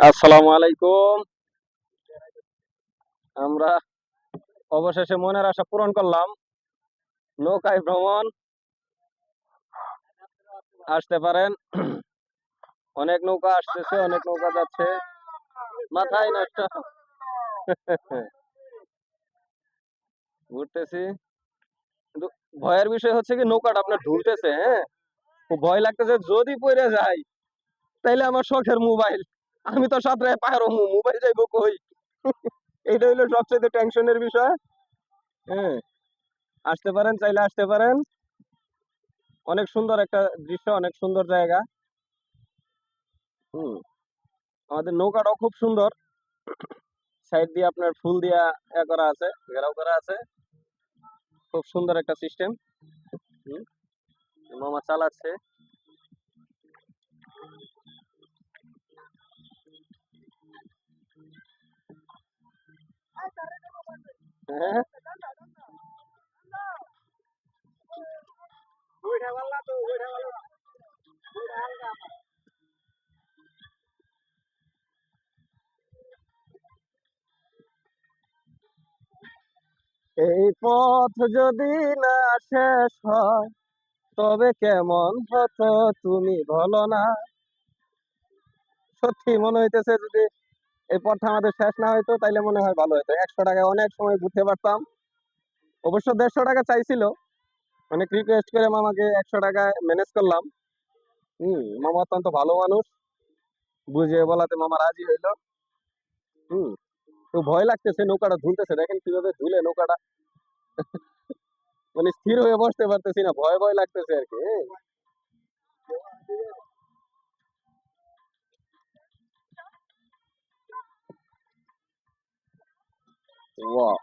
আসসালামু আলাইকুম। আমরা অবশেষে মনের আশা পূরণ করলাম। নৌকায় ভ্রমণ আসতে পারেন। অনেক নৌকা আসতেছে, অনেক নৌকা যাচ্ছে। মাথায় নষ্ট। ঘুরতেছি, কিন্তু ভয়ের বিষয় হচ্ছে কি নৌকাটা আপনার ঢুলতেছে। হ্যাঁ, খুব ভয় লাগতেছে যদি পড়ে যায় তাইলে আমার শখের মোবাইল। আমি তো সাঁতরায় পারো, মোবাইল যাইবো কই? এইটা হইলো সবচেয়ে টেনশনের বিষয়। হ্যাঁ, আসতে পারেন, চাইলে আসতে পারেন। অনেক সুন্দর একটা দৃশ্য, অনেক সুন্দর জায়গা। হুম, আমাদের নৌকাটাও খুব সুন্দর। সাইড দিয়ে আপনার ফুল দিয়া করা আছে, ঘেরাও করা আছে। খুব সুন্দর একটা সিস্টেম। হুম, মামা চালাচ্ছে। হ্যাঁ, এই পথ যদি না শেষ হয় তবে কেমন হতো তুমি বলো না। সত্যি মনে হইতেছে যদি এই পথটা আমাদের শেষ না হইতো তাইলে মনে হয় ভালো হতো। 100 টাকায় অনেক সময় ঘুরতে পারতাম। অবশ্য 150 টাকা চাইছিল, অনেক রিকোয়েস্ট করে মামাকে 100 টাকায় ম্যানেজ করলাম। মামা অত্যন্ত ভালো মানুষ, বুঝিয়ে বলাতে মামা রাজি হইলো। হুম, তো ভয় লাগতেছে, নৌকাটা ঝুলতেছে, দেখেন কিভাবে ঝুলে নৌকাটা। মানে স্থির হয়ে বসতে পারতেছি না, ভয় ভয় লাগতেছে আর কি। ওয়াও,